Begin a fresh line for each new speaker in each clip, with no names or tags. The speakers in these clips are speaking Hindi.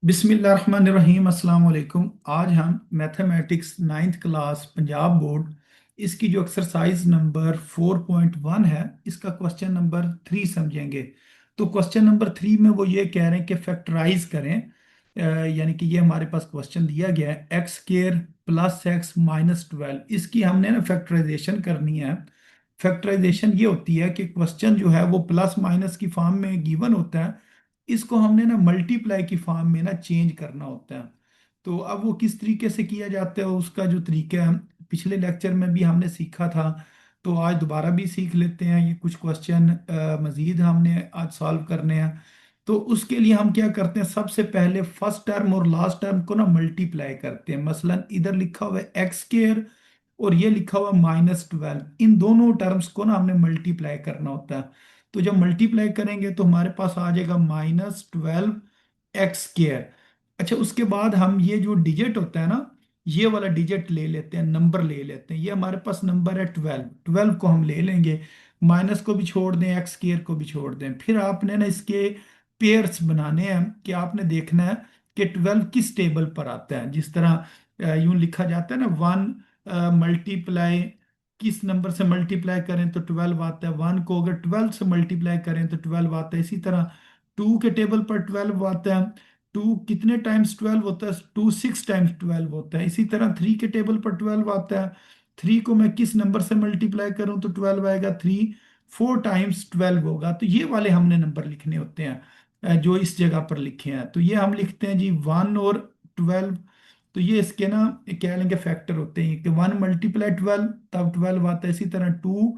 बिस्मिल्लाहिर्रहमानिर्रहीम अस्सलाम वालेकुम। आज हम mathematics ninth class Punjab board इसकी जो एक्सरसाइज नंबर 4.1 है, इसका क्वेश्चन नंबर 3 समझेंगे। तो क्वेश्चन नंबर 3 में वो ये कह रहे हैं कि फैक्टराइज करें। यानी कि ये हमारे पास क्वेश्चन दिया गया है x square plus x minus 12, इसकी हमने ना फैक्टराइजेशन करनी है। फैक्टराइजेशन ये होती है कि क्वेश्चन जो है वो प्लस माइनस की फॉर्म में गिवन होता है, इसको हमने ना मल्टीप्लाई की फॉर्म में ना चेंज करना होता है। तो अब वो किस तरीके से किया जाता है, उसका जो तरीका है पिछले लेक्चर में भी हमने सीखा था, तो आज दोबारा भी सीख लेते हैं। ये कुछ क्वेश्चन मजीद हमने आज सॉल्व करने हैं। तो उसके लिए हम क्या करते हैं, सबसे पहले फर्स्ट टर्म और लास्ट टर्म को ना मल्टीप्लाई करते हैं। मसलन इधर लिखा हुआ है एक्स स्केयर और ये लिखा हुआ -12, इन दोनों टर्म्स को ना हमने मल्टीप्लाई करना होता है। तो जब मल्टीप्लाई करेंगे तो हमारे पास आ जाएगा -12 एक्स स्केयर। अच्छा, उसके बाद हम ये जो डिजिट होता है ना, ये वाला डिजिट ले लेते हैं, नंबर ले लेते हैं। ये हमारे पास नंबर है 12, 12 को हम ले लेंगे। माइनस को भी छोड़ दें, एक्स स्केयर को भी छोड़ दें। फिर आपने ना इसके पेयर्स बनाने हैं कि आपने देखना है कि 12 किस टेबल पर आता है। जिस तरह यूं लिखा जाता है ना, 1 मल्टीप्लाई, किस नंबर से मल्टीप्लाई करें तो 12 आता है। 1 को अगर 12 से मल्टीप्लाई करें तो 12 आता है। इसी तरह 2 के टेबल पर 12 आता है। 2 कितने टाइम्स 12 होता है, 2 6 टाइम्स 12 होता है। इसी तरह 3 के टेबल पर 12 आता है। 3 को मैं किस नंबर से मल्टीप्लाई करूं तो 12 आएगा। 3 4 टाइम्स 12 होगा। तो ये वाले हमने नंबर लिखने होते हैं, जो इस जगह पर लिखे हैं। तो ये हम लिखते हैं जी 1 और 12। तो ये इसके ना क्या लेंगे, फैक्टर होते हैं कि 1 मल्टीप्लाई 12 तब 12 आता है। इसी तरह 2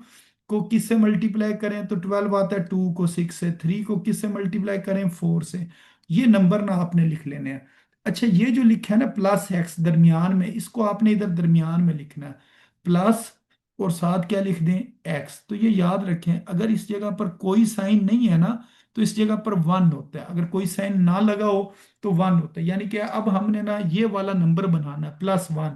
को किस से मल्टीप्लाई करें तो 12 आता है। 2 को 6 से, 3 को किस से मल्टीप्लाई करें 4 से। ये नंबर ना आपने लिख लेने हैं। अच्छा, ये जो लिखा है ना प्लस एक्स दरमियान में, इसको आपने इधर दरमियान में लिखना है। प्लस और साथ क्या लिख दें, एक्स। तो ये याद रखें, अगर इस जगह पर कोई साइन नहीं है ना तो इस जगह पर 1 होता है। अगर कोई साइन ना लगा हो तो 1 होता है। यानी कि अब हमने ना ये वाला नंबर बनाना है +1।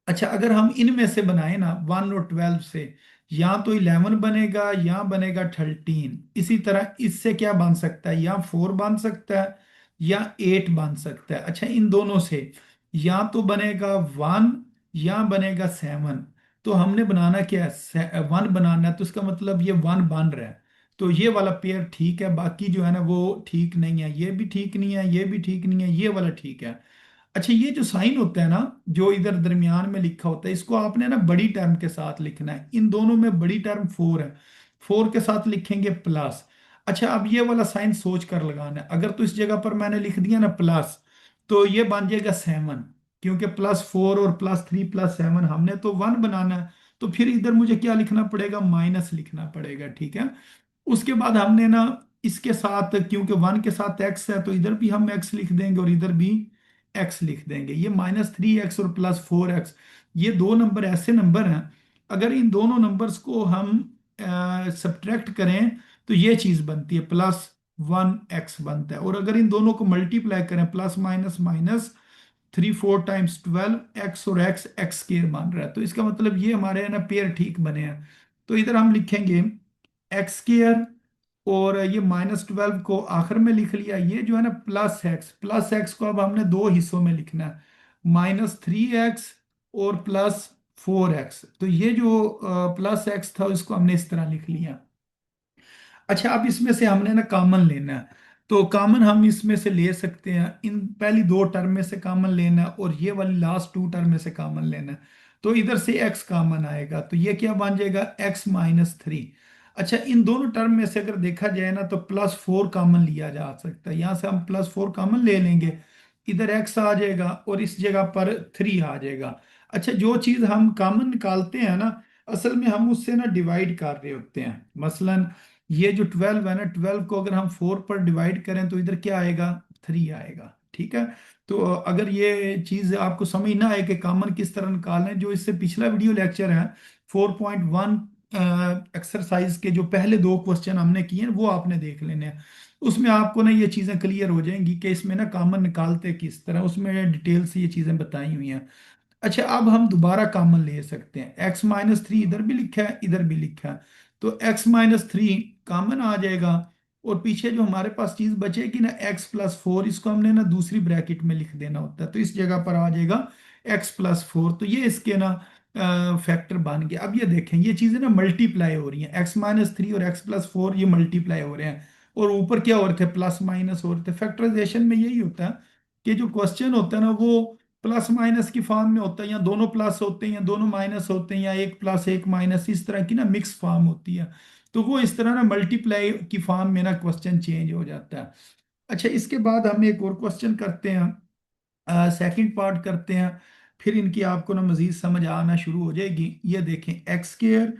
अच्छा, अगर हम इनमें से बनाए ना 1 और 12 से, या तो 11 बनेगा या बनेगा 13। इसी तरह इससे क्या बन सकता है, या 4 बन सकता है या 8 बन सकता है। अच्छा, इन दोनों से या तो बनेगा 1 या बनेगा 7। तो हमने बनाना क्या है, 1 बनाना है। तो इसका मतलब ये 1 बन रहा है। तो ये वाला पेयर ठीक है, बाकी जो है ना वो ठीक नहीं है। ये भी ठीक नहीं है, ये भी ठीक नहीं है, ये वाला ठीक है। अच्छा, ये जो साइन होता है ना, जो इधर दरमियान में लिखा होता है, इसको आपने ना बड़ी टर्म के साथ लिखना है। इन दोनों में बड़ी टर्म 4 है, 4 के साथ लिखेंगे प्लस। अच्छा, अब ये वाला साइन सोच कर लगाना है। अगर तो इस जगह पर मैंने लिख दिया ना प्लस, तो ये बन जाएगा 7, क्योंकि +4 और +3 +7 हमने तो 1 बनाना है। तो फिर इधर मुझे क्या लिखना पड़ेगा, माइनस लिखना पड़ेगा। ठीक है। उसके बाद हमने ना इसके साथ, क्योंकि 1 के साथ x है तो इधर भी हम x लिख देंगे और इधर भी x लिख देंगे। ये -3x और +4x, ये दो नंबर ऐसे नंबर हैं, अगर इन दोनों नंबर्स को हम सब्ट्रैक्ट करें तो ये चीज बनती है, +1x बनता है। और अगर इन दोनों को मल्टीप्लाई करें, plus minus minus, 3 4 times 12x और x स्केयर बन रहा है। तो इसका मतलब ये हमारे है ना पेयर ठीक बने हैं। तो इधर हम लिखेंगे एक्स स्केयर, और ये -12 को आखिर में लिख लिया। ये जो है ना प्लस एक्स को अब हमने दो हिस्सों में लिखना है, -3x और +4x। तो ये जो प्लस एक्स था इसको हमने इस तरह लिख लिया। अच्छा, अब इसमें से हमने ना कॉमन लेना है। तो कॉमन हम इसमें से ले सकते हैं, इन पहली दो टर्म में से कॉमन लेना है और ये वाली लास्ट 2 टर्म में से कॉमन लेना है। तो इधर से x कॉमन आएगा, तो ये क्या बन जाएगा, x-3। अच्छा, इन दोनों टर्म में से अगर देखा जाए ना तो +4 कॉमन लिया जा सकता है। यहाँ से हम +4 कॉमन ले लेंगे, इधर x आ जाएगा और इस जगह पर 3 आ जाएगा। अच्छा, जो चीज़ हम कॉमन निकालते हैं ना, असल में हम उससे ना डिवाइड कर रहे होते हैं। मसलन ये जो 12 है ना, 12 को अगर हम 4 पर डिवाइड करें तो इधर क्या आएगा, 3 आएगा। ठीक है। तो अगर ये चीज़ आपको समझ ना आए कि कॉमन किस तरह निकालें, जो इससे पिछला वीडियो लेक्चर है 4.1 एक्सरसाइज के जो पहले दो क्वेश्चन हमने किए हैं वो आपने देख लेने हैं। उसमें आपको ना ये चीज़ें क्लियर हो जाएंगी कि इसमें ना कॉमन निकालते किस तरह, उसमें डिटेल से ये चीज़ें बताई हुई हैं। अच्छा, अब हम दोबारा कॉमन ले सकते हैं। x-3 इधर भी लिखा है, इधर भी लिखा है। तो x-3 कॉमन आ जाएगा और पीछे जो हमारे पास चीज बचेगी ना x+4, इसको हमने ना दूसरी ब्रैकेट में लिख देना होता है, तो इस जगह पर आ जाएगा x+4। तो ये इसके ना फैक्टर बन गया। अब ये देखें, ये चीजें ना मल्टीप्लाई हो रही हैं, x-3 और x+4 ये मल्टीप्लाई हो रहे हैं, और ऊपर क्या हो रहे थे, प्लस माइनस हो रहे थे। फैक्टराइजेशन में यही होता है कि जो क्वेश्चन होता है ना वो प्लस माइनस की फॉर्म में होता है, या दोनों प्लस होते हैं या दोनों माइनस होते हैं, या एक प्लस एक माइनस, इस तरह की ना मिक्स फॉर्म होती है। तो वो इस तरह ना मल्टीप्लाई की फॉर्म में ना क्वेश्चन चेंज हो जाता है। अच्छा, इसके बाद हम एक और क्वेश्चन करते हैं, सेकंड पार्ट करते हैं, फिर इनकी आपको ना मजीद समझ आना शुरू हो जाएगी। ये देखें, x²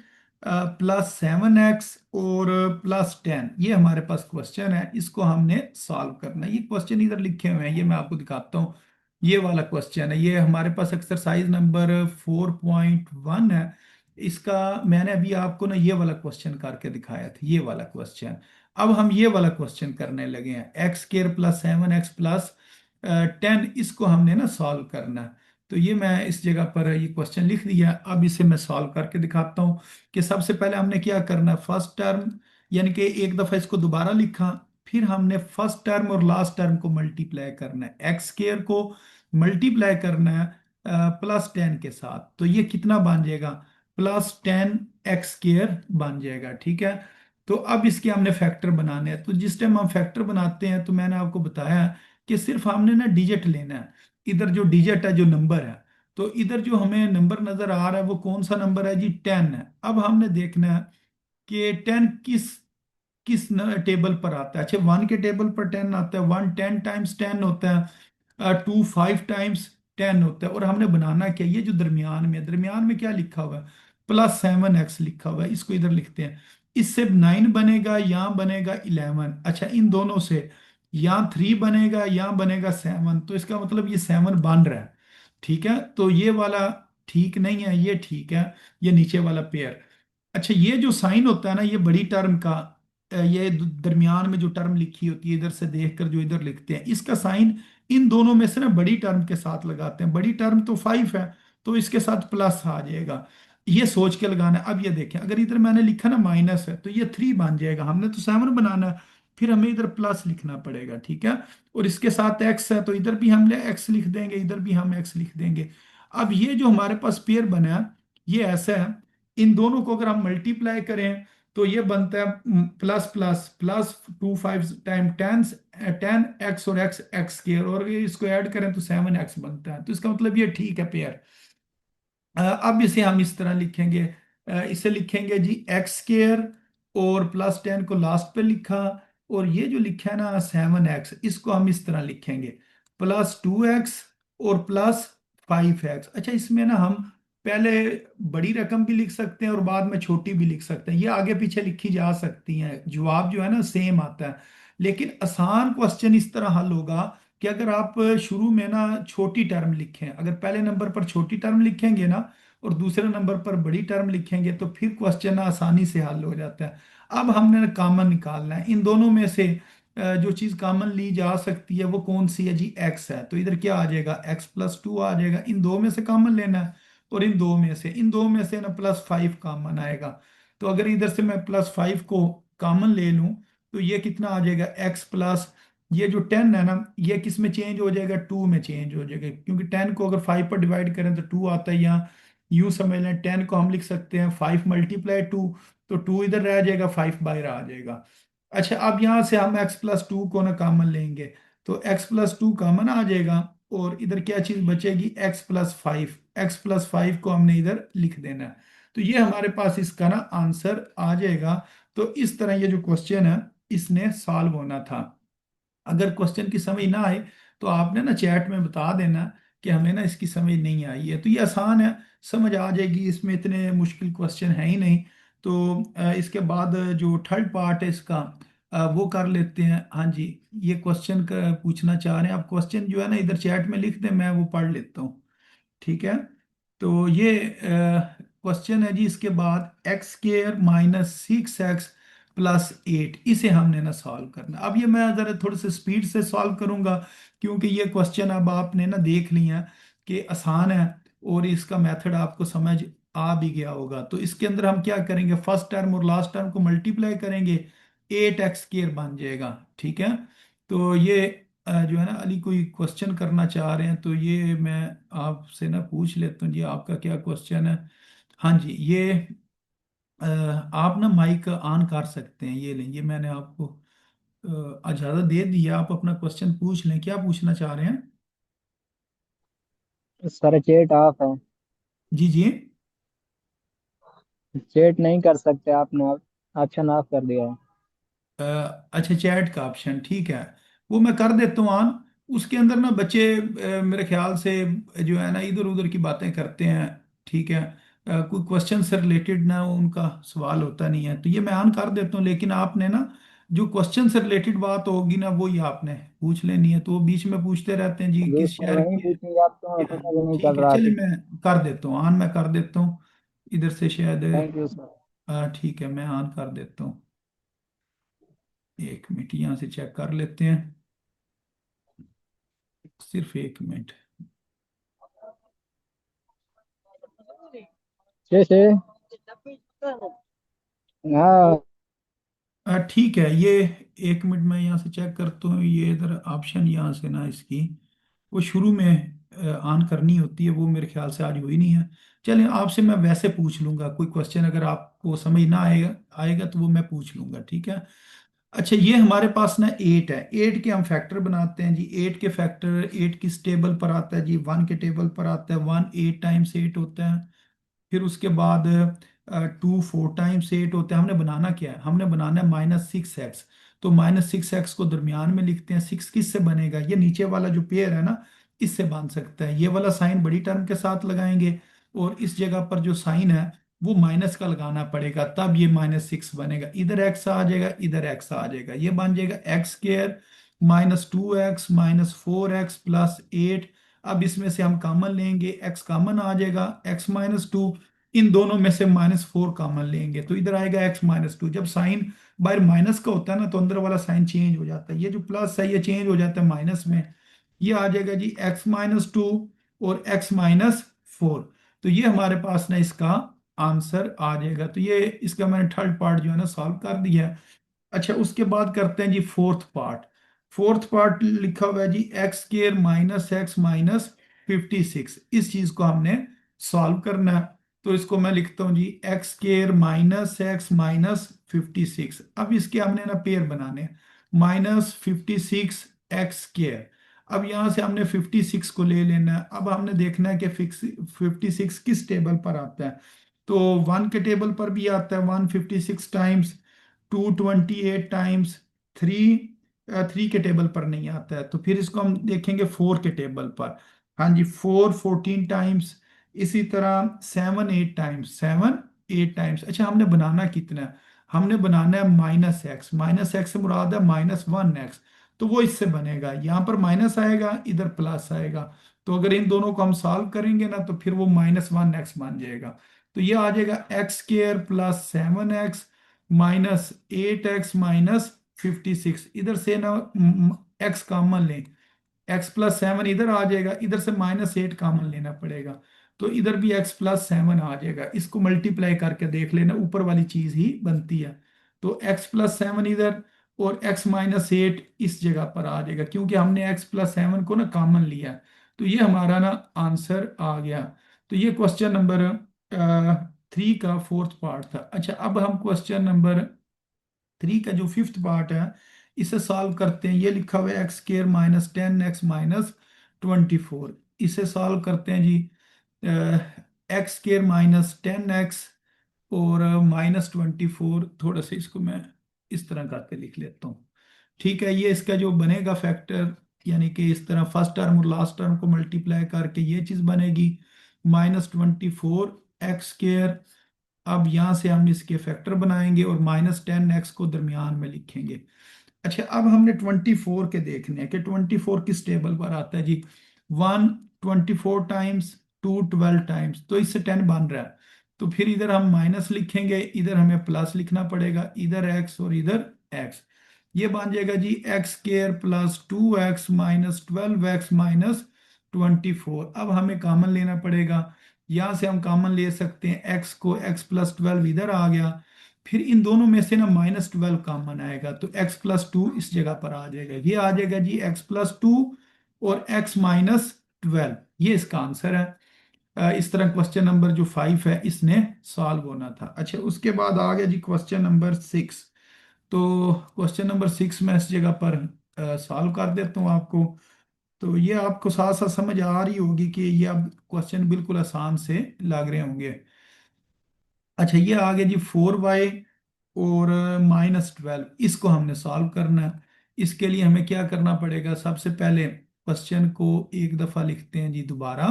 +7x और +10, ये हमारे पास क्वेश्चन है, इसको हमने सॉल्व करना है। ये क्वेश्चन इधर लिखे हुए हैं, ये मैं आपको दिखाता हूँ। ये वाला क्वेश्चन है, ये हमारे पास एक्सरसाइज नंबर 4.1 है। इसका मैंने अभी आपको ना ये वाला क्वेश्चन करके दिखाया था, ये वाला क्वेश्चन। अब हम ये वाला क्वेश्चन करने लगे हैं, x² +7x +10, इसको हमने ना सॉल्व करना है। तो ये मैं इस जगह पर ये क्वेश्चन लिख दिया। अब इसे मैं सॉल्व करके दिखाता हूँ कि सबसे पहले हमने क्या करना है, फर्स्ट टर्म यानी कि एक दफ़ा इसको दोबारा लिखा, फिर हमने फर्स्ट टर्म और लास्ट टर्म को मल्टीप्लाई करना है, x² को मल्टीप्लाई करना है +10 के साथ। तो ये कितना बन जाएगा, +10x² बन जाएगा, ठीक है। तो अब इसके हमने फैक्टर बनाने हैं। तो जिस टाइम हम फैक्टर बनाते हैं तो मैंने आपको बताया कि सिर्फ हमने ना डिजिट लेना है। इधर जो डिजिट है, जो नंबर है, तो इधर जो हमें नंबर नजर आ रहा है वो कौन सा नंबर है जी, 10 है। अब हमने देखना है कि 10 किस किस टेबल पर आता है। अच्छा, 1 के टेबल पर 10 आता है, 1 10 टाइम्स 10 होता है, 2 5 टाइम्स 10 होता है। और हमने बनाना क्या, ये जो दरमियान में, दरमियान में क्या लिखा हुआ है, +7x लिखा हुआ है, इसको इधर लिखते हैं। इससे 9 बनेगा, यहाँ बनेगा 11। अच्छा, इन दोनों से यहाँ 3 बनेगा, यहाँ बनेगा 7, तो इसका मतलब ये 7 बन रहा है, ठीक है। तो ये वाला ठीक नहीं है, ये ठीक है, ये नीचे वाला पेयर। अच्छा, ये जो साइन होता है ना, ये बड़ी टर्म का, ये दरमियान में जो टर्म लिखी होती है, इधर से देखकर जो इधर लिखते हैं, इसका साइन इन दोनों में से ना बड़ी टर्म के साथ लगाते हैं। बड़ी टर्म तो 5 है, तो इसके साथ प्लस आ जाएगा, ये सोच के लगाना है। अब ये देखें, अगर इधर मैंने लिखा ना माइनस है, तो ये 3 बन जाएगा, हमने तो 7 बनाना है, फिर हमें इधर प्लस लिखना पड़ेगा, ठीक है। और इसके साथ एक्स है, तो इधर भी हम एक्स लिख देंगे, इधर भी हम एक्स लिख देंगे। अब ये जो हमारे पास पेयर बना है, ये ऐसा है, इन दोनों को अगर हम मल्टीप्लाई करें तो ये बनता है plus plus plus 2 5 time 10 10x और x और ये इसको ऐड करें तो 7x बनता है। तो इसका मतलब ये ठीक है पेयर। अब इसे हम इस तरह लिखेंगे, इसे लिखेंगे जी x² और +10 को लास्ट पे लिखा, और ये जो लिखा है ना 7x, इसको हम इस तरह लिखेंगे, +2x और +5x। अच्छा, इसमें ना हम पहले बड़ी रकम भी लिख सकते हैं और बाद में छोटी भी लिख सकते हैं, ये आगे पीछे लिखी जा सकती हैं, जवाब जो है ना सेम आता है। लेकिन आसान क्वेश्चन इस तरह हल होगा कि अगर आप शुरू में ना छोटी टर्म लिखें, अगर पहले नंबर पर छोटी टर्म लिखेंगे ना और दूसरे नंबर पर बड़ी टर्म लिखेंगे, तो फिर क्वेश्चन आसानी से हल हो जाता है। अब हमने कॉमन निकालना है इन दोनों में से, जो चीज़ कॉमन ली जा सकती है वो कौन सी है जी, एक्स है। तो इधर क्या आ जाएगा, x+2 आ जाएगा, इन दो में से कॉमन लेना है, और इन दो में से ना +5 कॉमन आएगा। तो अगर इधर से मैं +5 को कॉमन ले लूं, तो ये कितना आ जाएगा, x प्लस, ये जो 10 है ना, ये किस में चेंज हो जाएगा, 2 में चेंज हो जाएगा, क्योंकि 10 को अगर 5 पर डिवाइड करें तो 2 आता है। यहाँ यूं समझ लें, 10 को हम लिख सकते हैं 5 × 2, तो 2 इधर रह जाएगा, 5 बाहर आ जाएगा। अच्छा, अब यहाँ से हम x+2 को ना कॉमन लेंगे, तो x+2 कॉमन आ जाएगा, और इधर क्या चीज बचेगी, x+5 को हमने इधर लिख देना है। तो ये हमारे पास इसका ना आंसर आ जाएगा। तो इस तरह ये जो क्वेश्चन है इसने सॉल्व होना था। अगर क्वेश्चन की समझ ना आए तो आपने ना चैट में बता देना कि हमें ना इसकी समझ नहीं आई है। तो ये आसान है, समझ आ जाएगी, इसमें इतने मुश्किल क्वेश्चन है ही नहीं। तो इसके बाद जो थर्ड पार्ट है इसका, वो कर लेते हैं। हाँ जी, ये क्वेश्चन पूछना चाह रहे हैं आप, क्वेश्चन जो है ना इधर चैट में लिख दें, मैं वो पढ़ लेता हूँ, ठीक है। तो ये क्वेश्चन है जी, इसके बाद x² -6x +8, इसे हमने ना सॉल्व करना। अब ये मैं ज़रा थोड़े से स्पीड से सॉल्व करूंगा, क्योंकि ये क्वेश्चन अब आपने ना देख लिया कि आसान है, और इसका मेथड आपको समझ आ भी गया होगा। तो इसके अंदर हम क्या करेंगे, फर्स्ट टर्म और लास्ट टर्म को मल्टीप्लाई करेंगे, 8 एक्स स्क्र बन जाएगा। ठीक है। तो ये जो है ना अली कोई क्वेश्चन करना चाह रहे हैं, तो ये मैं आपसे ना पूछ लेता हूँ जी, आपका क्या क्वेश्चन है। हाँ जी, ये आप ना माइक ऑन कर सकते हैं, ये लेंगे, मैंने आपको इजाज़त दे दी है, आप अपना क्वेश्चन पूछ लें, क्या पूछना चाह रहे हैं।
सर चेट ऑफ है।
जी जी।
चेट नहीं कर सकते आपने, ऑप्शन ऑफ कर दिया है।
अच्छा, चैट का ऑप्शन, ठीक है, वो मैं कर देता हूँ ऑन। उसके अंदर ना बच्चे मेरे ख्याल से जो है ना इधर उधर की बातें करते हैं। ठीक है। कोई क्वेश्चन से रिलेटेड ना उनका सवाल होता नहीं है, तो ये मैं ऑन कर देता हूँ, लेकिन आपने ना जो क्वेश्चन से रिलेटेड बात होगी ना वही आपने पूछ लेनी है, तो वो बीच में पूछते रहते हैं जी
जी
किस
सर,
शहर
वही
की है,
पूछेंगे आप तो,
क्या
पता
है।
भी नहीं
ठीक
चल
है,
रहा
चलिए
थी।
मैं कर देता हूँ ऑन, मैं कर देता हूँ इधर से शायद।
Thank you sir.
ठीक है, मैं ऑन कर देता हूँ। एक मिनट यहाँ से चेक कर लेते हैं, सिर्फ एक मिनट।
जैसे, हाँ।
ठीक है, ये एक मिनट मैं यहाँ से चेक करता हूँ, ये इधर ऑप्शन यहाँ से ना इसकी वो शुरू में ऑन करनी होती है, वो मेरे ख्याल से आज हुई नहीं है। चलिए आपसे मैं वैसे पूछ लूंगा कोई क्वेश्चन, अगर आपको समझ ना आएगा आएगा तो वो मैं पूछ लूंगा, ठीक है। अच्छा, ये हमारे पास ना 8 है, 8 के हम फैक्टर बनाते हैं जी। 8 के फैक्टर 8 किस टेबल पर आता है जी, 1 के टेबल पर आता है, 1 8 टाइम्स 8 होता है। फिर उसके बाद 2 4 टाइम्स 8 होते हैं। हमने बनाना क्या है, हमने बनाना है -6x। तो -6x को दरमियान में लिखते हैं। 6 किस से बनेगा, ये नीचे वाला जो पेयर है ना इससे बन सकता है। ये वाला साइन बड़ी टर्म के साथ लगाएंगे, और इस जगह पर जो साइन है वो माइनस का लगाना पड़ेगा, तब ये -6 बनेगा। इधर x आ जाएगा, इधर x आ जाएगा, ये बन जाएगा x² -2x -4x + 8। अब इसमें से हम कॉमन लेंगे, x कॉमन आ जाएगा, x-2। इन दोनों में से -4 कॉमन लेंगे तो इधर आएगा x-2। जब साइन बाहर माइनस का होता है ना तो अंदर वाला साइन चेंज हो जाता है, ये जो प्लस है ये चेंज हो जाता है माइनस में। ये आ जाएगा जी x-2 और x-4। तो ये हमारे पास ना इसका आंसर आ जाएगा। तो ये इसका मैंने थर्ड पार्ट जो है ना सॉल्व कर दिया है। अच्छा, उसके बाद करते हैं जी फोर्थ पार्ट। फोर्थ पार्ट लिखा हुआ है जी x² - x - 56। इस चीज को हमने सॉल्व करना है। तो इसको मैं लिखता हूं जी x² - x - 56। अब इसके हमने ना पेयर बनाने हैं, -56 x²। अब यहां से हमने 56 को ले लेना है। अब हमने देखना है कि 56 किस टेबल पर आता है। तो 1 के टेबल पर भी आता है, 156 टाइम्स। 228 टाइम्स। थ्री, 3 के टेबल पर नहीं आता है, तो फिर इसको हम देखेंगे 4 के टेबल पर। हाँ जी, 4 14 टाइम्स। इसी तरह 7 8 टाइम्स, 7 8 टाइम्स। अच्छा, हमने बनाना कितना है, हमने बनाना है -x। -x से मुराद है -1x। तो वो इससे बनेगा, यहाँ पर माइनस आएगा, इधर प्लस आएगा। तो अगर इन दोनों को हम सॉल्व करेंगे ना तो फिर वो -1x बन जाएगा। तो ये आ जाएगा x² +7x -8x - 56। इधर से ना x कॉमन लें, x+7 इधर आ जाएगा, इधर से -8 कॉमन लेना पड़ेगा। तो इधर भी x+7 आ जाएगा, इसको मल्टीप्लाई करके देख लेना, ऊपर वाली चीज ही बनती है। तो x+7 इधर और x-8 इस जगह पर आ जाएगा, क्योंकि हमने x+7 को ना कॉमन लिया है। तो ये हमारा ना आंसर आ गया। तो ये क्वेश्चन नंबर 3 का फोर्थ पार्ट था। अच्छा, अब हम क्वेश्चन नंबर 3 का जो फिफ्थ पार्ट है इसे सॉल्व करते हैं। ये लिखा हुआ है x² - 10x - 24। इसे सॉल्व करते हैं जी। x² - 10x और -24। थोड़ा सा इसको मैं इस तरह करके लिख लेता हूँ। ठीक है, ये इसका जो बनेगा फैक्टर, यानी कि इस तरह फर्स्ट टर्म और लास्ट टर्म को मल्टीप्लाई करके ये चीज़ बनेगी -24 x²। अब यहाँ से हम इसके फैक्टर बनाएंगे और -10x को दरमियान में लिखेंगे। अच्छा, अब हमने 24 के देखने हैं कि 24 किस टेबल पर आता है जी। 1 24 टाइम्स, 2 12 टाइम्स, तो इससे 10 बन रहा है। तो फिर इधर हम माइनस लिखेंगे, इधर हमें प्लस लिखना पड़ेगा, इधर x और इधर x। ये बन जाएगा जी x² +2x - 12x - 24। अब हमें कॉमन लेना पड़ेगा, यहाँ से हम कॉमन ले सकते हैं, x को x+12 इधर आ गया। फिर इन दोनों में से ना -12 कॉमन आएगा, तो x+2 इस जगह पर आ जाएगा। ये आ जाएगा जी x+2 और x-12, ये इसका आंसर है। इस तरह क्वेश्चन नंबर जो 5 है इसने सॉल्व होना था। अच्छा, उसके बाद आ गया जी क्वेश्चन नंबर 6। तो क्वेश्चन नंबर 6 मैं इस जगह पर सॉल्व कर देता हूँ आपको। तो ये आपको साथ साथ समझ आ रही होगी कि ये अब क्वेश्चन बिल्कुल आसान से लग रहे होंगे। अच्छा, ये आ गया जी 4y और -12, इसको हमने सॉल्व करना है। इसके लिए हमें क्या करना पड़ेगा, सबसे पहले क्वेश्चन को एक दफ़ा लिखते हैं जी दोबारा।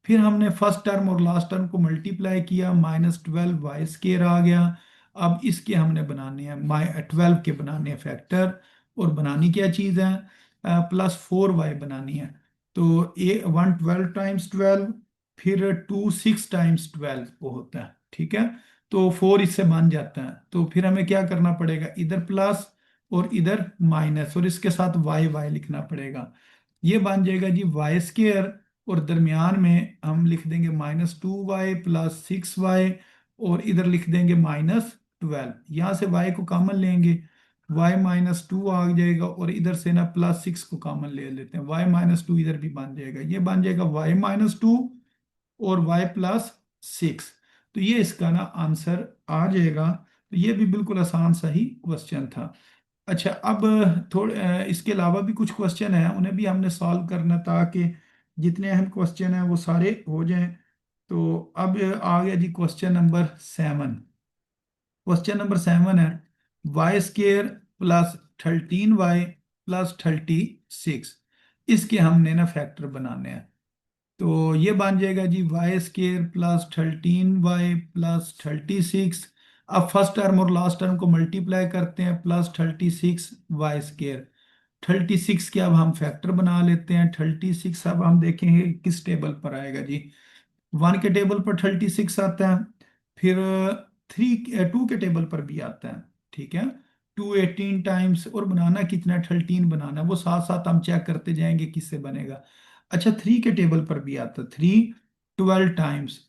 फिर हमने फर्स्ट टर्म और लास्ट टर्म को मल्टीप्लाई किया, -12y² आ गया। अब इसके हमने बनाने हैं, -12 के बनाने हैं फैक्टर। और बनानी क्या चीज़ है, +4y बनानी है। तो ये 112 टाइम्स 12, फिर 2 6 टाइम्स 12 वो होता है, ठीक है। तो 4 इससे बन जाता है। तो फिर हमें क्या करना पड़ेगा, इधर प्लस और इधर माइनस, और इसके साथ वाई वाई लिखना पड़ेगा। ये बन जाएगा जी y²। और दरमियान में हम लिख देंगे -2y +6y, और इधर लिख देंगे -12। यहाँ से y को कॉमन लेंगे, y-2 आ जाएगा, और इधर से ना +6 को कॉमन ले लेते हैं, y-2 इधर भी बन जाएगा। ये बन जाएगा y-2 और y+6। तो ये इसका ना आंसर आ जाएगा। तो ये भी बिल्कुल आसान सा ही क्वेश्चन था। अच्छा, अब थोड़े इसके अलावा भी कुछ क्वेश्चन हैं, उन्हें भी हमने सॉल्व करना ताकि जितने अहम क्वेश्चन हैं वो सारे हो जाएं। तो अब आ गया जी क्वेश्चन नंबर 7 है, y² +13y +36, इसके हमने ना फैक्टर बनाने हैं। तो ये बन जाएगा जी y² +13y +36। अब फर्स्ट टर्म और लास्ट टर्म को मल्टीप्लाई करते हैं, +36y²। 36 के अब हम फैक्टर बना लेते हैं। 36 अब हम देखेंगे किस टेबल पर आएगा जी। 1 के टेबल पर 36 आता है, फिर 2 के टेबल पर भी आता है, ठीक है। 2 18 टाइम्स, और बनाना कितना है, 13 बनाना, वो साथ साथ हम चेक करते जाएंगे किससे बनेगा। अच्छा, 3 के टेबल पर भी आता है 3 12 टाइम्स।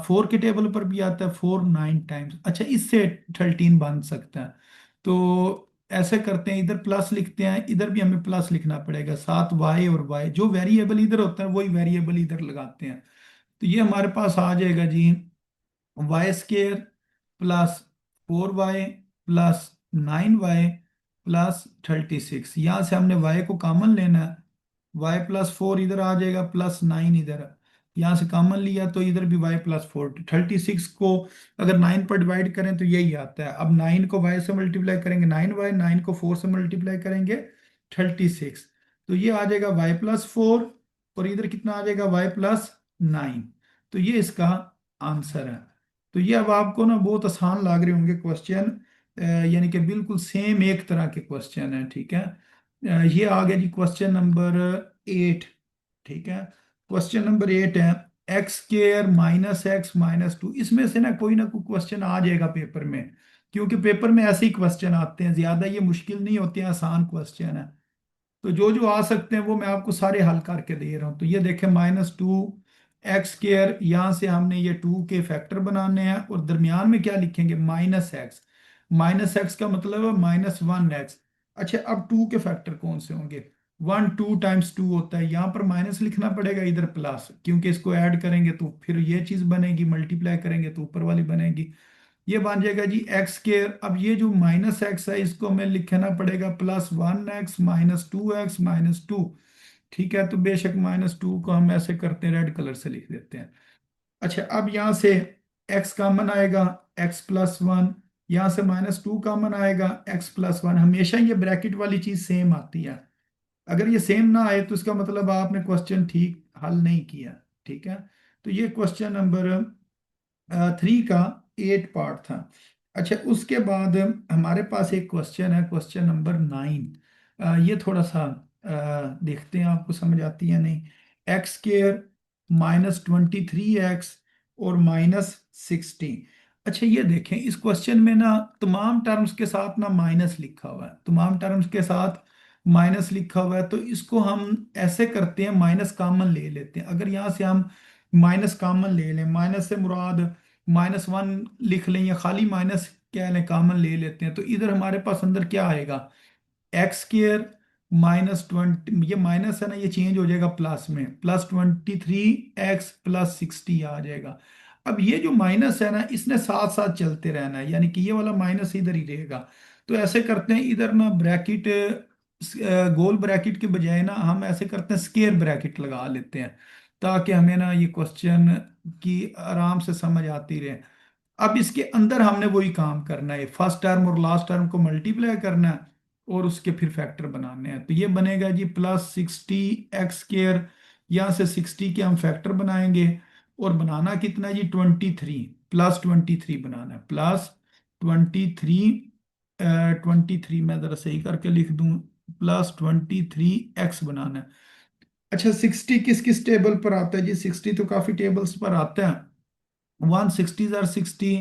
4 के टेबल पर भी आता है 4 9 टाइम्स। अच्छा, इससे 13 बन सकता है। तो ऐसे करते हैं, इधर प्लस लिखते हैं, इधर भी हमें प्लस लिखना पड़ेगा, साथ वाई और वाई, जो वेरिएबल इधर होता है वही वेरिएबल इधर लगाते हैं। तो ये हमारे पास आ जाएगा जी y² +4y +9y +36। यहाँ से हमने y को कॉमन लेना है, y+4 इधर आ जाएगा, +9 इधर। यहाँ से कॉमन लिया तो इधर भी y+4। 36 को अगर 9 पर डिवाइड करें तो यही आता है। अब 9 को y से मल्टीप्लाई करेंगे 9y, 9 को 4 से मल्टीप्लाई करेंगे 36। तो ये आ जाएगा y+4, और इधर कितना आ जाएगा y+9। तो ये इसका आंसर है। तो ये अब आपको ना बहुत आसान लग रहे होंगे क्वेश्चन, यानी कि बिल्कुल सेम एक तरह के क्वेश्चन है, ठीक है। ये आ गया जी क्वेश्चन नंबर 8, ठीक है। क्वेश्चन नंबर 8 है x² -x-2। इसमें से ना कोई क्वेश्चन आ जाएगा पेपर में, क्योंकि पेपर में ऐसे ही क्वेश्चन आते हैं, ज्यादा ये मुश्किल नहीं होते हैं, आसान क्वेश्चन है। तो जो जो आ सकते हैं वो मैं आपको सारे हल करके दे रहा हूँ। तो ये देखें, -2 x², यहाँ से हमने ये 2 के फैक्टर बनाने हैं, और दरमियान में क्या लिखेंगे, -x। -x का मतलब है -1x। अच्छा, अब 2 के फैक्टर कौन से होंगे, 1 2 टाइम्स 2 होता है, यहाँ पर माइनस लिखना पड़ेगा, इधर प्लस, क्योंकि इसको ऐड करेंगे तो फिर ये चीज़ बनेगी, मल्टीप्लाई करेंगे तो ऊपर वाली बनेगी। ये बन जाएगा जी x²। अब ये जो -x है इसको हमें लिखना पड़ेगा +1x -2x -2, ठीक है। तो बेशक -2 को हम ऐसे करते हैं, रेड कलर से लिख देते हैं। अच्छा, अब यहाँ से x कॉमन आएगा, x+1। यहाँ से -2 कॉमन आएगा, x+1। हमेशा ये ब्रैकेट वाली चीज सेम आती है। अगर ये सेम ना आए तो इसका मतलब आपने क्वेश्चन ठीक हल नहीं किया, ठीक है। तो ये क्वेश्चन नंबर 3 का 8 पार्ट था। अच्छा, उसके बाद हमारे पास एक क्वेश्चन है, क्वेश्चन नंबर 9। ये थोड़ा सा देखते हैं आपको समझ आती है नहीं। x² -23x और -60। अच्छा, ये देखें, इस क्वेश्चन में ना तमाम टर्म्स के साथ ना माइनस लिखा हुआ है, तमाम टर्म्स के साथ माइनस लिखा हुआ है। तो इसको हम ऐसे करते हैं, माइनस कॉमन ले लेते हैं। अगर यहाँ से हम माइनस कॉमन ले लें, माइनस से मुराद -1 लिख लें, या खाली माइनस क्या लें, कॉमन ले लेते हैं, तो इधर हमारे पास अंदर क्या आएगा, एक्स स्क्र -20, ये माइनस है ना, ये चेंज हो जाएगा प्लस में, +23 x +60 आ जाएगा। अब ये जो माइनस है ना, इसने साथ साथ चलते रहना है, यानी कि ये वाला माइनस इधर ही रहेगा। तो ऐसे करते हैं, इधर ना ब्रैकेट, गोल ब्रैकेट के बजाय ना हम ऐसे करते हैं स्क्वायर ब्रैकेट लगा लेते हैं, ताकि हमें ना ये क्वेश्चन की आराम से समझ आती रहे। अब इसके अंदर हमने वही काम करना है, फर्स्ट टर्म और लास्ट टर्म को मल्टीप्लाई करना है और उसके फिर फैक्टर बनाने हैं। तो ये बनेगा जी +60 x स्क्र, यहाँ से 60 के हम फैक्टर बनाएंगे, और बनाना कितना है जी 23, +23 बनाना है, +23, 23 मैं जरा सही करके लिख दूं, +23 x बनाना है। अच्छा 60 किस किस टेबल पर आता है जी, 60 तो काफी टेबल्स पर आता है। 160 × 60,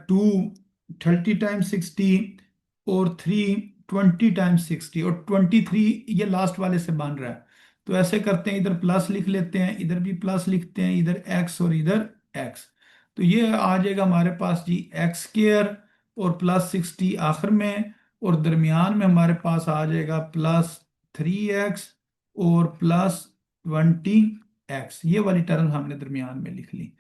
2 30 × 60, और 3 20 × 60, और 23 ये लास्ट वाले से बन रहा है। तो ऐसे करते हैं, इधर प्लस लिख लेते हैं, इधर भी प्लस लिखते हैं, इधर एक्स और इधर एक्स। तो ये आ जाएगा हमारे पास जी एक्स स्क्र, और +60 आखिर में, और दरमियान में हमारे पास आ जाएगा +3 x और +20 x। ये वाली टर्म हमने दरमियान में लिख ली।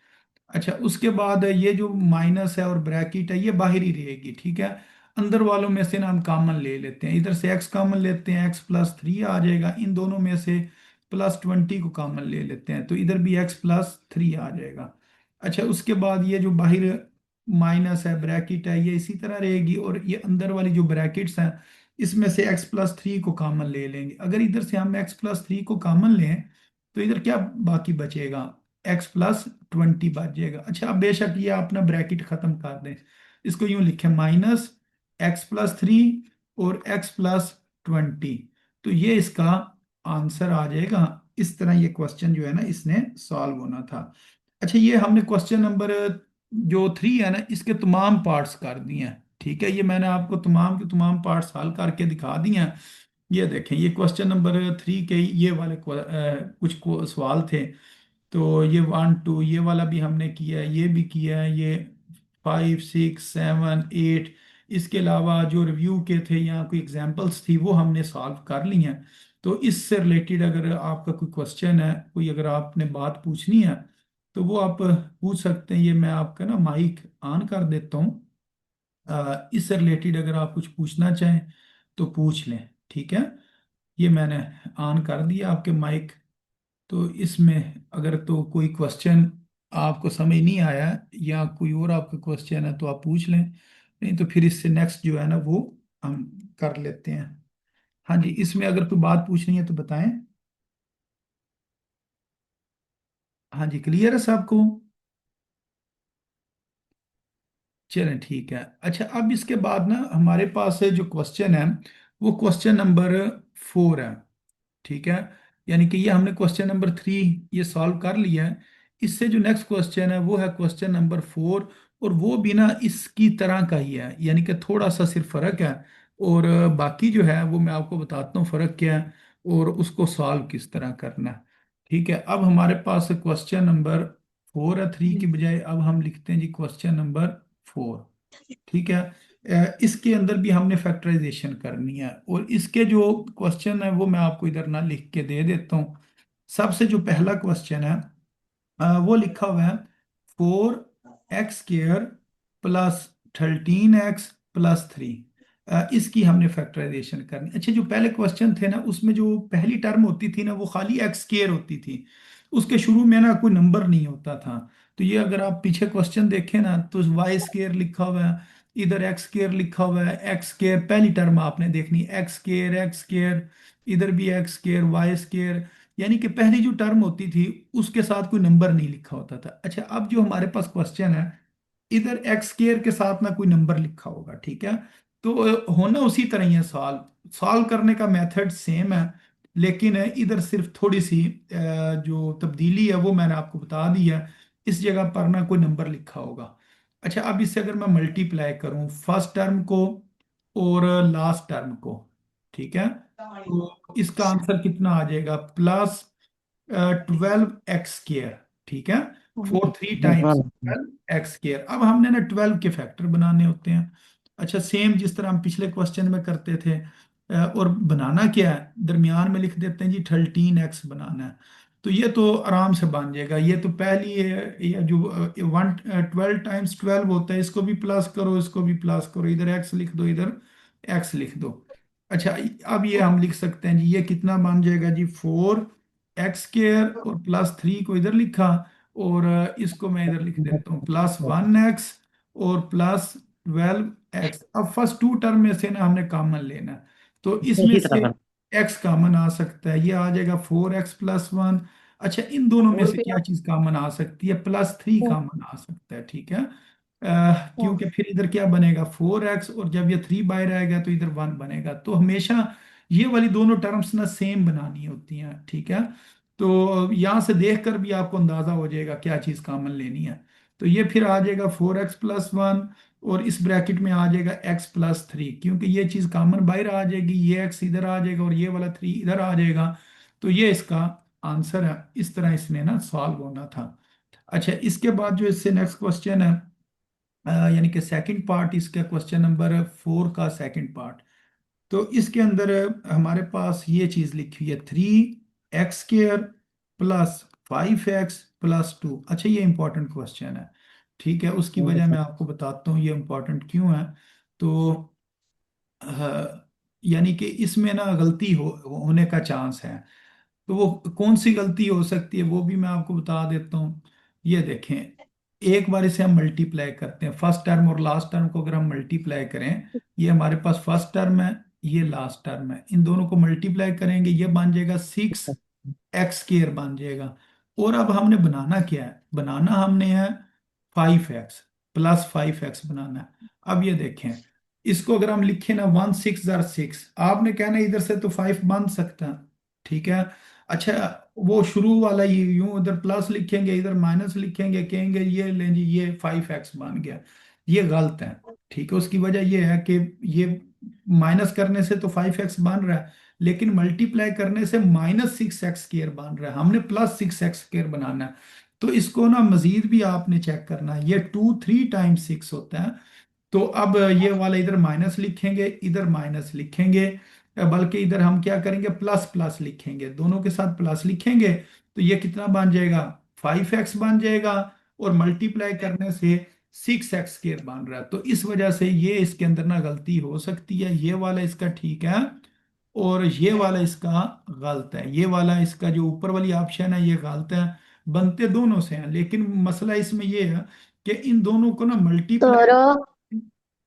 अच्छा उसके बाद ये जो माइनस है और ब्रैकेट है, ये बाहर ही रहेगी, ठीक है। अंदर वालों में से ना हम कॉमन ले लेते हैं, इधर से एक्स कॉमन लेते हैं, x +3 आ जाएगा, इन दोनों में से +20 को कॉमन ले लेते हैं, तो इधर भी x +3 आ जाएगा। अच्छा उसके बाद ये जो बाहर माइनस है, ब्रैकेट है, ये इसी तरह रहेगी, और ये अंदर वाली जो ब्रैकेट्स हैं, इसमें से x +3 को कॉमन ले लेंगे। अगर इधर से हम x +3 को कॉमन लें, तो इधर क्या बाकी बचेगा, x +20 बच जाएगा। अच्छा अब बेशक ये अपना ब्रैकेट खत्म कर दें, इसको यूं लिखें, -x +3 और x +20, तो ये इसका आंसर आ जाएगा। इस तरह ये क्वेश्चन जो है ना, इसने सॉल्व होना था। अच्छा ये हमने क्वेश्चन नंबर जो 3 है ना, इसके तमाम पार्ट्स कर दिए हैं, ठीक है, ये मैंने आपको तमाम के तमाम पार्ट्स हल करके दिखा दिए हैं। ये देखें, ये क्वेश्चन नंबर 3 के ये वाले कुछ सवाल थे। तो ये 1 2 ये वाला भी हमने किया है, ये भी किया है, ये 5 6 7 8, इसके अलावा जो रिव्यू के थे या कोई एग्जांपल्स थी वो हमने सॉल्व कर ली हैं। तो इससे रिलेटेड अगर आपका कोई क्वेश्चन है, कोई अगर आपने बात पूछनी है, तो वो आप पूछ सकते हैं। ये मैं आपका ना माइक ऑन कर देता हूँ, इससे रिलेटेड अगर आप कुछ पूछना चाहें तो पूछ लें, ठीक है। ये मैंने ऑन कर दिया आपके माइक। तो इसमें अगर तो कोई क्वेश्चन आपको समझ नहीं आया, या कोई और आपका क्वेश्चन है, तो आप पूछ लें, नहीं तो फिर इससे नेक्स्ट जो है ना वो हम कर लेते हैं। हाँ जी, इसमें अगर कोई बात पूछनी है तो बताएं। हाँ जी, क्लियर है सबको। चलें ठीक है। अच्छा अब इसके बाद ना हमारे पास है जो क्वेश्चन है, वो क्वेश्चन नंबर 4 है, ठीक है। यानी कि ये हमने क्वेश्चन नंबर 3 ये सॉल्व कर लिया है। इससे जो नेक्स्ट क्वेश्चन है वो है क्वेश्चन नंबर 4, और वो भी ना इसकी तरह का ही है, यानी कि थोड़ा सा सिर्फ फर्क है। और बाकी जो है वो मैं आपको बताता हूँ फर्क क्या है, और उसको सॉल्व किस तरह करना है। ठीक है, अब हमारे पास क्वेश्चन नंबर 4 है, 3 की बजाय अब हम लिखते हैं जी क्वेश्चन नंबर 4। ठीक है, इसके अंदर भी हमने फैक्टराइजेशन करनी है, और इसके जो क्वेश्चन है वो मैं आपको इधर ना लिख के दे देता हूँ। सबसे जो पहला क्वेश्चन है, वो लिखा हुआ है 4 x स्क्र +13 x +3। इसकी हमने फैक्टराइजेशन करनी। अच्छा जो पहले क्वेश्चन थे ना, उसमें जो पहली टर्म होती थी ना, वो खाली x स्क्र होती थी, उसके शुरू में ना कोई नंबर नहीं होता था। तो ये अगर आप पीछे क्वेश्चन देखें ना, तो y स्क्र लिखा हुआ है, इधर x स्क्र लिखा हुआ है, x स्क्र पहली टर्म आपने देखनी, x स्क्र, इधर भी x स्क्र, y स्क्र, यानी कि पहली जो टर्म होती थी उसके साथ कोई नंबर नहीं लिखा होता था। अच्छा अब जो हमारे पास क्वेश्चन है, इधर x स्क्र के साथ ना कोई नंबर लिखा होगा, ठीक है। तो होना उसी तरह ही है, सॉल्व सॉल्व करने का मेथड सेम है, लेकिन इधर सिर्फ थोड़ी सी जो तब्दीली है वो मैंने आपको बता दी है, इस जगह पर ना कोई नंबर लिखा होगा। अच्छा अब इससे अगर मैं मल्टीप्लाई करूं फर्स्ट टर्म को और लास्ट टर्म को, ठीक है, तो इसका आंसर कितना आ जाएगा, +12 x स्क्र, ठीक है। Four three times twelve x square. अब हमने ना 12 के फैक्टर बनाने होते हैं। अच्छा, सेम जिस तरह हम पिछले क्वेश्चन में करते थे। और बनाना क्या है, दरमियान में लिख देते हैं जी 13x बनाना है। तो ये तो आराम से बन जाएगा। ये तो पहली ये जो 12 टाइम्स 12 होता है, इसको भी प्लस करो, इसको भी प्लस करो, इधर x लिख दो, इधर x लिख दो। अच्छा, अब ये हम लिख सकते हैं जी, ये कितना बन जाएगा जी, 4x स्केयर और प्लस 3 को इधर लिखा, और इसको मैं इधर लिख देता हूँ +1x और +12x। अब फर्स्ट टू टर्म में से ना हमने कॉमन लेना है, तो इसमें
इसी तरह
से
कर।
x कॉमन आ सकता है, ये आ जाएगा 4x+1। अच्छा, इन दोनों में
और
से
फिर
क्या चीज कॉमन आ सकती है, +3 कॉमन आ सकता है, ठीक है। क्योंकि फिर इधर क्या बनेगा, 4x, और जब ये 3 बाहर आएगा तो इधर 1 बनेगा। तो हमेशा ये वाली दोनों टर्म्स ना सेम बनानी होती हैं, ठीक है। तो यहाँ से देखकर भी आपको अंदाजा हो जाएगा क्या चीज़ कॉमन लेनी है। तो ये फिर आ जाएगा 4x+1, और इस ब्रैकेट में आ जाएगा x+3, क्योंकि ये चीज़ कॉमन बाहर आ जाएगी, ये x इधर आ जाएगा और ये वाला 3 इधर आ जाएगा। तो ये इसका आंसर है। इस तरह इसने ना सॉल्व होना था। अच्छा, इसके बाद जो इससे नेक्स्ट क्वेश्चन है, यानी कि सेकंड पार्ट, इसका क्वेश्चन नंबर 4 का सेकंड पार्ट। तो इसके अंदर हमारे पास ये चीज लिखी हुई है, 3x स्केयर +5x+2। अच्छा, ये इंपॉर्टेंट क्वेश्चन है, ठीक है। उसकी वजह मैं आपको बताता हूँ ये इंपॉर्टेंट क्यों है। तो यानी कि इसमें ना गलती होने का चांस है। तो वो कौन सी गलती हो सकती है वो भी मैं आपको बता देता हूँ। ये देखें, एक बार इसे हम मल्टीप्लाई करते हैं, फर्स्ट टर्म और लास्ट टर्म को अगर हम मल्टीप्लाई करें, ये हमारे पास फर्स्ट टर्म है, ये लास्ट टर्म है, इन दोनों को मल्टीप्लाई करेंगे, ये बन जाएगा 6x स्केयर बन जाएगा। और अब हमने बनाना क्या है, बनाना हमने है 5x, +5x बनाना है। अब ये देखें, इसको अगर हम लिखें ना, 1 6 जार 6, आपने कहना इधर से तो 5 बन सकता है, ठीक है। अच्छा, वो शुरू वाला ये यूं उधर प्लस लिखेंगे, इधर माइनस लिखेंगे, कहेंगे ये लें जी, ये 5x बन गया। ये गलत है, ठीक है। उसकी वजह ये है कि ये माइनस करने से तो 5x बन रहा है, लेकिन मल्टीप्लाई करने से -6x स्केयर बन रहा है, हमने +6x स्केयर बनाना है। तो इसको ना मजीद भी आपने चेक करना है, ये 2 3 टाइम्स 6 होता है। तो अब ये वाला इधर माइनस लिखेंगे, इधर माइनस लिखेंगे, बल्कि इधर हम क्या करेंगे, प्लस प्लस लिखेंगे, दोनों के साथ प्लस लिखेंगे। तो ये कितना बन जाएगा, 5x बन जाएगा, और मल्टीप्लाई करने से 6x स्केयर बन रहा है। तो इस वजह से ये इसके अंदर ना गलती हो सकती है, ये वाला इसका ठीक है, और ये वाला इसका गलत है। ये वाला इसका जो ऊपर वाली ऑप्शन है ये गलत है। बनते दोनों से हैं, लेकिन मसला इसमें ये है कि इन दोनों को ना मल्टीप्लाई,
तोरो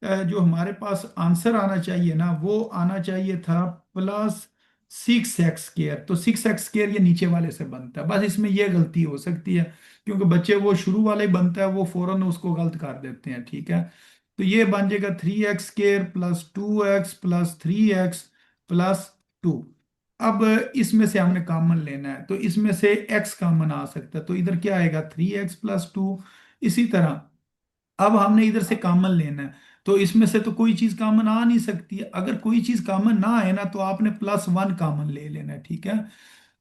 जो हमारे पास आंसर आना चाहिए ना, वो आना चाहिए था +6x स्केयर। तो 6x स्केयर ये नीचे वाले से बनता है, बस इसमें ये गलती हो सकती है, क्योंकि बच्चे वो शुरू वाले ही बनता है, वो फौरन उसको गलत कर देते हैं, ठीक है। तो ये बन जाएगा 3x स्केयर +2x +3x+2। अब इसमें से हमने कॉमन लेना है, तो इसमें से x कॉमन आ सकता है, तो इधर क्या आएगा, 3x+2। इसी तरह अब हमने इधर से कॉमन लेना है, तो इसमें से तो कोई चीज कॉमन आ नहीं सकती है। अगर कोई चीज कॉमन ना आए ना, तो आपने +1 कॉमन ले लेना है, ठीक है।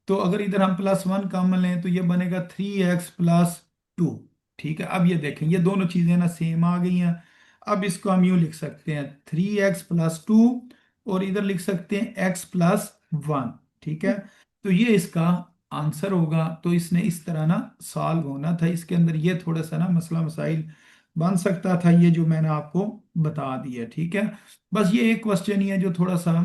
तो अगर इधर हम +1 कॉमन लें, तो ये बनेगा 3x+2, ठीक है। अब ये देखें, ये दोनों चीजें ना सेम आ गई हैं। अब इसको हम यूं लिख सकते हैं, 3x+2, और इधर लिख सकते हैं x+1, ठीक है। तो ये इसका आंसर होगा। तो इसने इस तरह ना सॉल्व होना था, इसके अंदर ये थोड़ा सा ना मसला मसाइल बन सकता था, ये जो मैंने आपको बता दिया, ठीक है। बस ये एक क्वेश्चन ही है जो थोड़ा सा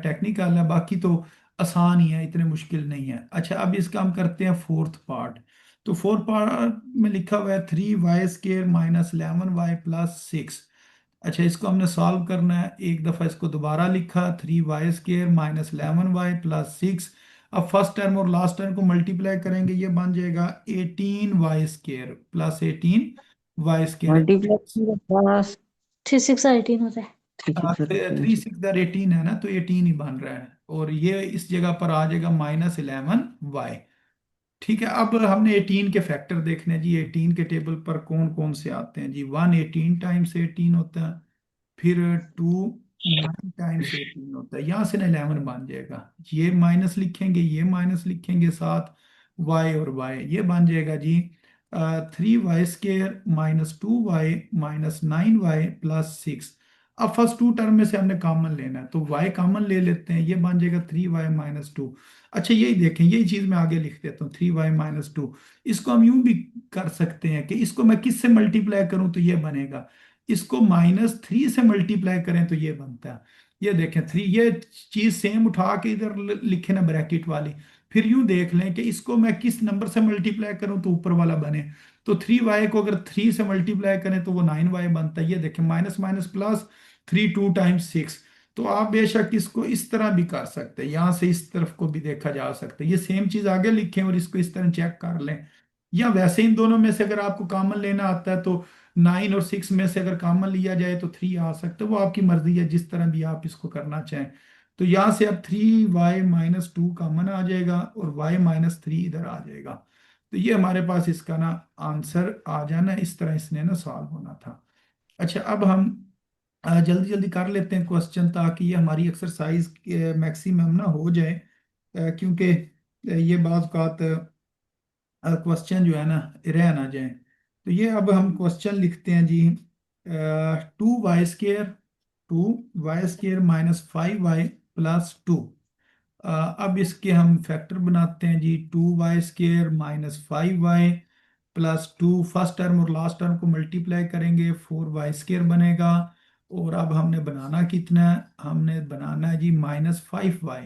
टेक्निकल है, बाकी तो आसान ही है, इतने मुश्किल नहीं है। अच्छा, अब इसका हम करते हैं फोर्थ पार्ट। तो फोर्थ पार्ट में लिखा हुआ है 3y स्केयर -11y+6। अच्छा, इसको हमने सॉल्व करना है, एक दफ़ा इसको दोबारा लिखा, 3y स्केयर -11y+6। अब फर्स्ट टर्म और लास्ट टर्म को मल्टीप्लाई करेंगे, ये बन जाएगा 18y square +18y square.
Multiply बस।
3 6 18 होता है।
3 6 18।
3 6 18 है ना, तो 18 ही बन रहा है, और ये इस जगह पर आ जाएगा -11y। ठीक है, अब हमने 18 के फैक्टर देखने हैं जी, 18 के टेबल पर कौन कौन से आते हैं जी, 1 18 टाइम्स 18 होता है, फिर 2 9 टाइम्स 18 होता है, यहाँ से ना 11 बन जाएगा। ये माइनस लिखेंगे, ये माइनस लिखेंगे, साथ y और y, ये बन जाएगा जी 3y² minus 2y minus 9y plus 6। अब फर्स्ट टू टर्म में से हमने कॉमन लेना है, तो y कॉमन ले लेते हैं, ये बन जाएगा 3y माइनस 2। अच्छा यही देखें, यही चीज मैं आगे लिख देता हूँ 3y माइनस 2। इसको हम यूं भी कर सकते हैं कि इसको मैं किससे मल्टीप्लाई करूं तो ये बनेगा, इसको -3 से मल्टीप्लाई करें तो ये बनता है। ये देखें 3, ये चीज सेम उठा के इधर लिखे ना ब्रैकेट वाली, फिर यूं देख लें कि इसको मैं किस नंबर से मल्टीप्लाई करूं तो ऊपर वाला बने। तो 3y को अगर 3 से मल्टीप्लाई करें तो वो 9y बनता है। ये देखें माइनस माइनस प्लस, 3 2 टाइम्स 6। तो आप बेशक इसको इस तरह भी कर सकते हैं, यहां से इस तरफ को भी देखा जा सकता है। ये सेम चीज आगे लिखें और इसको इस तरह चेक कर लें। या वैसे इन दोनों में से अगर आपको कॉमन लेना आता है तो 9 और 6 में से अगर कॉमन लिया जाए तो 3 आ सकता है, वो आपकी मर्जी है, जिस तरह भी आप इसको करना चाहें। तो यहाँ से अब 3y माइनस 2 कॉमन आ जाएगा और y माइनस 3 इधर आ जाएगा। तो ये हमारे पास इसका ना आंसर आ जाना, इस तरह इसने ना सॉल्व होना था। अच्छा अब हम जल्दी जल्दी कर लेते हैं क्वेश्चन, ताकि ये हमारी एक्सरसाइज मैक्सिमम ना हो जाए, क्योंकि ये बात बात क्वेश्चन जो है ना रह ना जाए। तो ये अब हम क्वेश्चन लिखते हैं जी। 2y² 2y² minus 5y plus 2। अब इसके हम फैक्टर बनाते हैं जी। 2y² minus 5y plus 2, first term और लास्ट टर्म को मल्टीप्लाई करेंगे 4y² बनेगा। और अब हमने बनाना कितना है, हमने बनाना है जी -5y।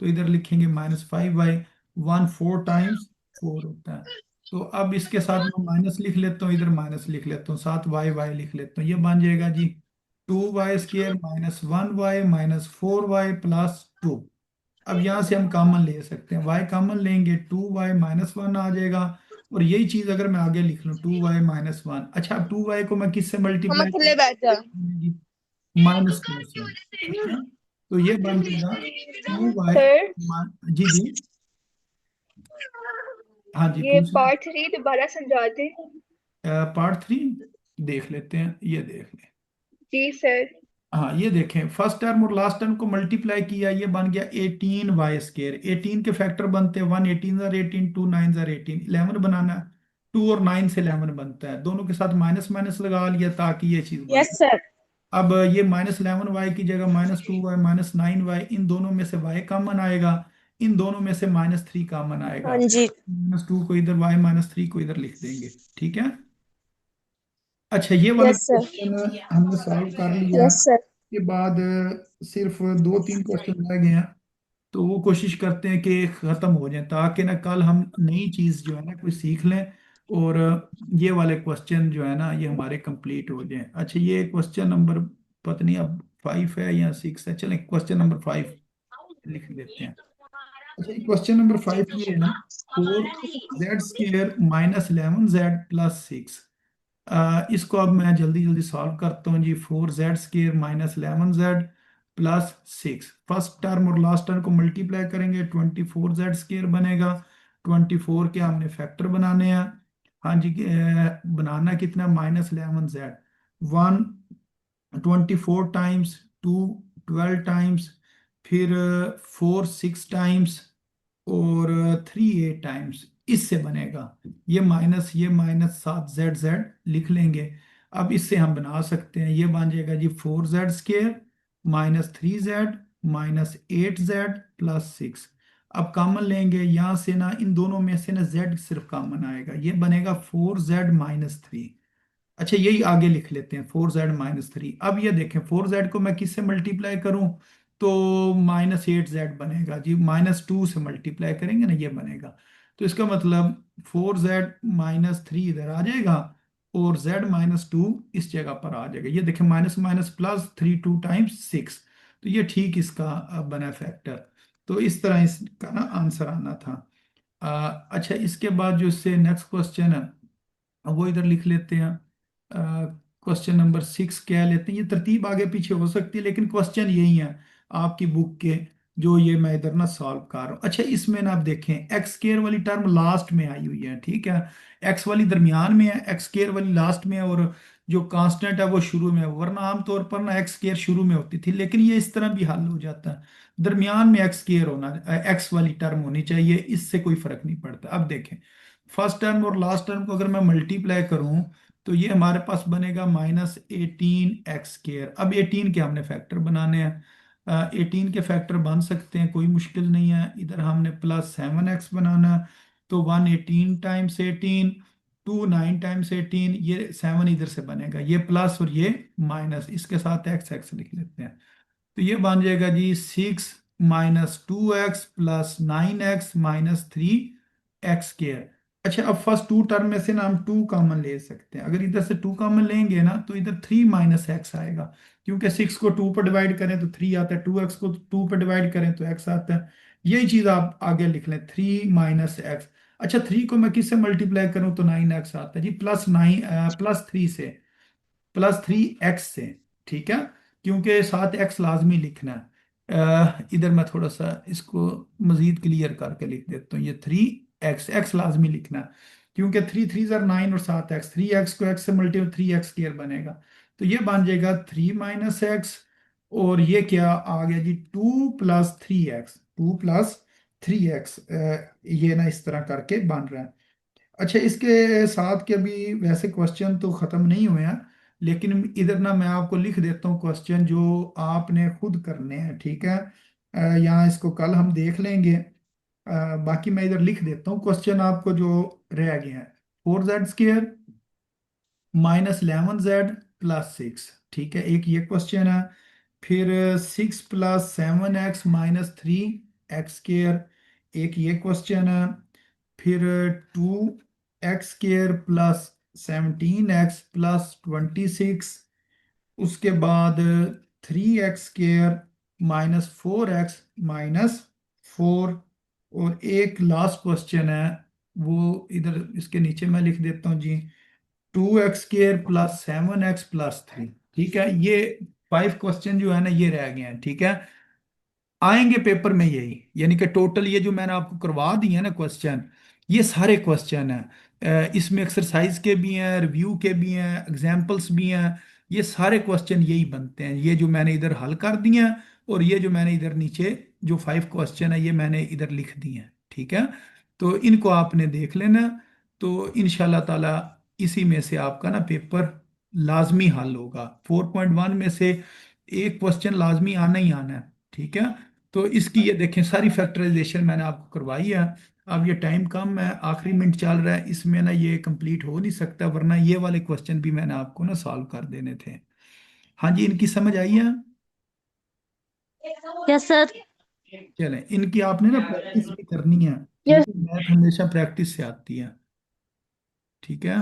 तो इधर लिखेंगे -5y, 1 4 टाइम्स 4 होता है। तो अब इसके साथ मैं माइनस लिख लेता हूँ, इधर माइनस लिख लेता हूँ, साथ y लिख लेता हूँ, ये बन जाएगा जी 2y² minus 1y minus 4y plus 2। अब यहाँ से हम कॉमन ले सकते हैं, y कॉमन लेंगे 2y माइनस 1 आ जाएगा। और यही चीज अगर मैं आगे लिख लूँ 2y माइनस 1। अच्छा अब 2y को मैं किससे
हम
मल्टीप्लाई
थल्ले बैठ जा।
करूँगी, -1, ठीक है। तो ये बन जाएगा 2y।
सर
जी जी, हाँ जी
ये
पूछिए।
पार्ट 3 दोबारा समझाते।
पार्ट 3 देख लेते हैं, ये देख लें।
जी सर।
हाँ ये देखें, फर्स्ट टर्म और लास्ट टर्म को मल्टीप्लाई किया, ये बन गया 18y²। 18 के फैक्टर बनते हैं 1 18 जार 18, 2 9 जार 18, 11 बनाना है। 2 और 9 से 11 बनता है, दोनों के साथ माइनस माइनस लगा लिया ताकि ये चीज बने।
Yes sir.
अब ये -11y की जगह -2y -9y, इन दोनों में से y कॉमन आएगा, इन दोनों में से -3 कॉमन आएगा।
हाँ जी।
-2 को इधर, y -3 को इधर लिख देंगे, ठीक है। अच्छा ये वाले
यस सर।
क्वेश्चन हमने सॉल्व कर लिया।
Yes sir.
के बाद सिर्फ 2 3 क्वेश्चन रह गए हैं, तो वो कोशिश करते हैं कि खत्म हो जाए, ताकि ना कल हम नई चीज जो है ना कोई सीख लें, और ये वाले क्वेश्चन जो है ना ये हमारे कंप्लीट हो जाएं। अच्छा ये क्वेश्चन नंबर पता नहीं अब 5 है या 6 है, चलें क्वेश्चन नंबर 5 लिख लेते हैं। अच्छा क्वेश्चन नंबर 5 ये है ना, 4z² माइनस 11z प्लस 6। इसको अब मैं जल्दी जल्दी सॉल्व करता हूँ जी। 4z² minus 11z plus 6, first term और लास्ट टर्म को मल्टीप्लाई करेंगे 24z² बनेगा। 24 के हमने फैक्टर बनाने हैं। हाँ जी, बनाना कितना, -11z। 1 24 टाइम्स, 2 12 टाइम्स, फिर 4 6 टाइम्स, और 3 8 टाइम्स, इससे बनेगा। ये माइनस 7z लिख लेंगे। अब इससे हम बना सकते हैं, ये बन जाएगा जी 4z² minus 3z minus 8z plus 6। अब कॉमन लेंगे यहाँ से ना, इन दोनों में से ना z सिर्फ कॉमन आएगा, ये बनेगा 4z माइनस 3। अच्छा यही आगे लिख लेते हैं 4z माइनस 3। अब ये देखें 4z को मैं किससे मल्टीप्लाई करूं तो -8z बनेगा जी, -2 से मल्टीप्लाई करेंगे ना ये बनेगा। तो इसका मतलब 4z माइनस 3 इधर आ जाएगा, और z-2 इस जगह पर आ जाएगा। ये देखें माइनस माइनस प्लस, 3 2 टाइम्स 6। तो ये ठीक इसका बना फैक्टर। तो इस तरह इसका ना आंसर आना था। अच्छा इसके बाद जो इससे नेक्स्ट क्वेश्चन है वो इधर लिख लेते हैं। क्वेश्चन नंबर 6 क्या लेते हैं, ये तरतीब आगे पीछे हो सकती है लेकिन क्वेश्चन यही है आपकी बुक के, जो ये मैं इधर ना सॉल्व कर रहा हूँ। अच्छा इसमें ना आप देखें x² वाली टर्म लास्ट में आई हुई है, ठीक है। x वाली दरमियान में है, x² वाली लास्ट में है, और जो कांस्टेंट है वो शुरू में है। वरना आमतौर पर ना x² शुरू में होती थी, लेकिन ये इस तरह भी हल हो जाता है। दरमियान में x² होना, x वाली टर्म होनी चाहिए, इससे कोई फर्क नहीं पड़ता। अब देखें फर्स्ट टर्म और लास्ट टर्म को अगर मैं मल्टीप्लाई करूं तो ये हमारे पास बनेगा -18 x²। अब 18 के हमने फैक्टर बनाने हैं। 18 के फैक्टर बन सकते हैं, कोई मुश्किल नहीं है। इधर हमने +7x बनाना है, तो 118 टाइम्स 18, 9 टाइम्स 18, ये 7 इधर से बनेगा, ये प्लस और ये माइनस, इसके साथ एक्स एक्स लिख लेते हैं। तो ये बन जाएगा जी 6 - 2x + 9x - 3 x²। अच्छा, अब फर्स्ट टू टर्म में से ना हम 2 कॉमन ले सकते हैं। अगर इधर से 2 कॉमन लेंगे ना तो इधर 3 - x आएगा, क्योंकि 6 को 2 पर डिवाइड करें तो 3 आता है, 2x को 2 पर डिवाइड करें तो x आता है। यही चीज आप आगे लिख लें, 3 - x। अच्छा, 3 को मैं किससे मल्टीप्लाई करूं तो 9x आता है जी, +3 से, +3x से। ठीक है, क्योंकि साथ x लाजमी लिखना है। इधर मैं थोड़ा सा इसको मजीद क्लियर करके लिख देता हूँ, ये 3x लाजमी लिखना है, क्योंकि 3 3 9 और साथ x, 3x को x से मल्टीप्लाई 3x² बनेगा। तो ये बन जाएगा 3 - x, और ये क्या आ गया जी, 2 + 3x, 2 + 3x। ये ना इस तरह करके बन रहा है। अच्छा, इसके साथ के अभी वैसे क्वेश्चन तो ख़त्म नहीं हुए हैं, लेकिन इधर ना मैं आपको लिख देता हूँ क्वेश्चन जो आपने खुद करने हैं। ठीक है, यहाँ इसको कल हम देख लेंगे। बाकी मैं इधर लिख देता हूँ क्वेश्चन आपको जो रह गए हैं। 4z² -11z + 6। ठीक है, एक ये क्वेश्चन है। फिर 6 + 7x - 3 x², एक ये क्वेश्चन है। फिर 2x² + 17x + 26, उसके बाद 3x² - 4x - 4, और एक लास्ट क्वेश्चन है, वो इधर इसके नीचे मैं लिख देता हूँ जी, 2x² + 7x + 3। ठीक है, ये 5 क्वेश्चन जो है ना ये रह गए हैं। ठीक है, आएंगे पेपर में यही, यानी कि टोटल ये जो मैंने आपको करवा दिए हैं ना क्वेश्चन, ये सारे क्वेश्चन हैं। इसमें एक्सरसाइज के भी हैं, रिव्यू के भी हैं, एग्जाम्पल्स भी हैं। ये सारे क्वेश्चन यही बनते हैं, ये जो मैंने इधर हल कर दिए हैं, और ये जो मैंने इधर नीचे जो 5 क्वेश्चन है ये मैंने इधर लिख दिए हैं। ठीक है, तो इनको आपने देख लेना। तो इंशाल्लाह ताला इसी में से आपका ना पेपर लाजमी हल होगा। 4.1 में से एक क्वेश्चन लाजमी आना ही आना है। ठीक है, तो इसकी ये देखें सारी फैक्टराइजेशन मैंने आपको करवाई है। अब ये टाइम कम है, आखिरी मिनट चल रहा है, इसमें ना ये कंप्लीट हो नहीं सकता, वरना ये वाले क्वेश्चन भी मैंने आपको ना सॉल्व कर देने थे। हाँ जी, इनकी समझ आई है?
Yes sir.
चलें, इनकी आपने ना प्रैक्टिस भी करनी है। ठीक
यस।
है, मैथ हमेशा प्रैक्टिस से आती है। ठीक है।